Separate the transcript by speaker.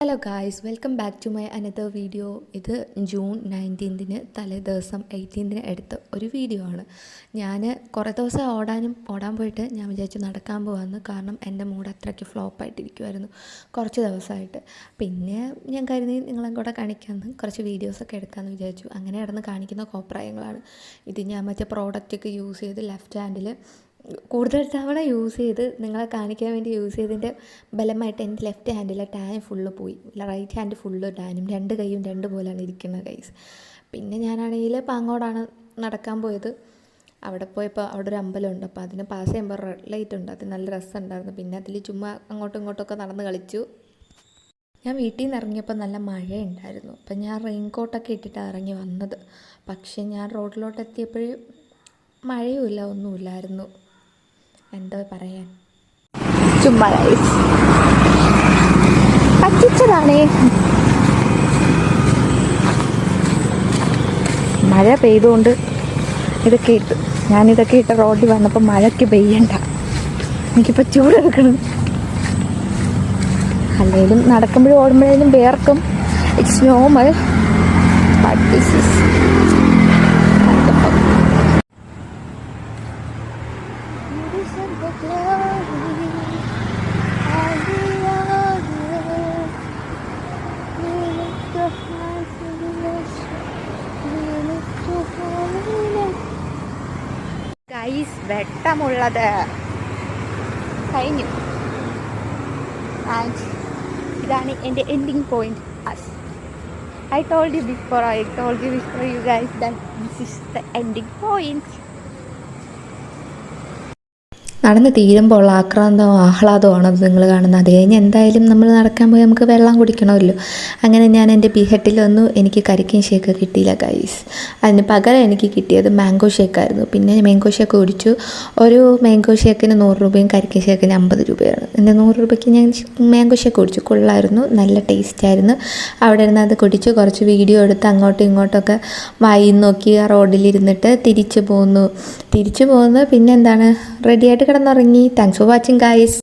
Speaker 1: Hello guys, welcome back to my another video. ഇത് June 19 തലേ ദിവസം 18 എടുത്ത ഒരു വീഡിയോ ആണ്. ഞാൻ കുറേ ദിവസം ഓടാൻ പോയിട്ട് ഞാൻ വിചാരിച്ചു നടക്കാൻ പോകാമെന്ന്. കാരണം എൻ്റെ മൂഡ് അത്രയ്ക്ക് ഫ്ലോപ്പായിട്ടിരിക്കുമായിരുന്നു കുറച്ച് ദിവസമായിട്ട്. പിന്നെ ഞാൻ കരുതി നിങ്ങളെ കൂടെ കാണിക്കാമെന്ന്, കുറച്ച് വീഡിയോസൊക്കെ എടുക്കാമെന്ന് വിചാരിച്ചു. അങ്ങനെ കിടന്ന് കാണിക്കുന്ന കോപ്രായങ്ങളാണ് ഇത്. ഞാൻ മറ്റേ പ്രോഡക്റ്റൊക്കെ യൂസ് ചെയ്ത് ലെഫ്റ്റ് ഹാൻഡിൽ കൂടുതൽ തവണ യൂസ് ചെയ്ത് നിങ്ങളെ കാണിക്കാൻ വേണ്ടി യൂസ് ചെയ്തതിൻ്റെ ബലമായിട്ട് എൻ്റെ ലെഫ്റ്റ് ഹാൻഡിലെ ടാൻ ഫുള്ള് പോയി. റൈറ്റ് ഹാൻഡ് ഫുള്ള് ടാനും, രണ്ട് കൈയും രണ്ട് പോലെയാണ് ഇരിക്കുന്നത് ഗൈസ്. പിന്നെ ഞാനാണെങ്കിൽ പാങ്ങോടാണ് നടക്കാൻ പോയത്. അവിടെ പോയപ്പോൾ അവിടെ ഒരു അമ്പലമുണ്ട്, അപ്പോൾ അതിന് പാസ് ചെയ്യുമ്പോൾ റെഡ് ലൈറ്റ് ഉണ്ട്. അത് നല്ല രസമുണ്ടായിരുന്നു. പിന്നെ അതിൽ ചുമ്മാ അങ്ങോട്ടും ഇങ്ങോട്ടൊക്കെ നടന്ന് കളിച്ചു. ഞാൻ വീട്ടിൽ നിന്ന് ഇറങ്ങിയപ്പോൾ നല്ല മഴയുണ്ടായിരുന്നു. അപ്പം ഞാൻ റെയിൻകോട്ടൊക്കെ ഇട്ടിട്ടാണ് ഇറങ്ങി വന്നത്. പക്ഷേ ഞാൻ റോഡിലോട്ട് എത്തിയപ്പോഴും മഴയുമില്ല, ഒന്നുമില്ലായിരുന്നു. എന്താ പറയാൻ, ചുമ്മാ പറ്റിച്ചതാണേ. മഴ പെയ്തുകൊണ്ട് ഇതൊക്കെ ഇട്ട് ഞാനിതൊക്കെ ഇട്ട് റോഡിൽ വന്നപ്പോൾ മഴയ്ക്ക് പെയ്യണ്ട, എനിക്കിപ്പോൾ ചൂടെടുക്കണം. അല്ലെങ്കിലും നടക്കുമ്പോഴും ഓടുമ്പോഴേലും വേർക്കും. It's normal, but this is guys. വെട്ടമുള്ളത് കഴിഞ്ഞു. ആൻഡ് ഇതാണ് എൻ്റെ ending point. I told you before you guys that this is the ending point. നടന്ന് തീരുമ്പോൾ ഉള്ള ആക്രാന്തവും ആഹ്ലാദവും അത് നിങ്ങൾ കാണുന്നത്. അത് കഴിഞ്ഞ് എന്തായാലും നമ്മൾ നടക്കാൻ പോയി നമുക്ക് വെള്ളം കുടിക്കണമല്ലോ. അങ്ങനെ ഞാൻ എൻ്റെ ബിഹെട്ടിൽ വന്നു. എനിക്ക് കരിക്കിൻ ഷേക്ക് കിട്ടിയില്ല ഗൈസ്. അതിന് പകരം എനിക്ക് കിട്ടിയത് മാംഗോ ഷേക്കായിരുന്നു. പിന്നെ മാംഗോ ഷേക്ക് കുടിച്ചു. ഒരു മാംഗോ ഷേക്കിന് 100 രൂപയും കരിക്കിൻ ഷേക്കിന് 50 രൂപയാണ്. എൻ്റെ 100 രൂപയ്ക്ക് ഞാൻ മാംഗോ ഷേക്ക് കുടിച്ചു. കൊള്ളായിരുന്നു, നല്ല ടേസ്റ്റായിരുന്നു. അവിടെ ഇരുന്ന് അത് കുടിച്ചു, കുറച്ച് വീഡിയോ എടുത്ത് അങ്ങോട്ടും ഇങ്ങോട്ടൊക്കെ വായി നോക്കി ആ റോഡിലിരുന്നിട്ട് തിരിച്ചു പോന്നു. പിന്നെ എന്താണ്, റെഡിയായിട്ട് കിടന്നുറങ്ങി. Thanks for watching guys.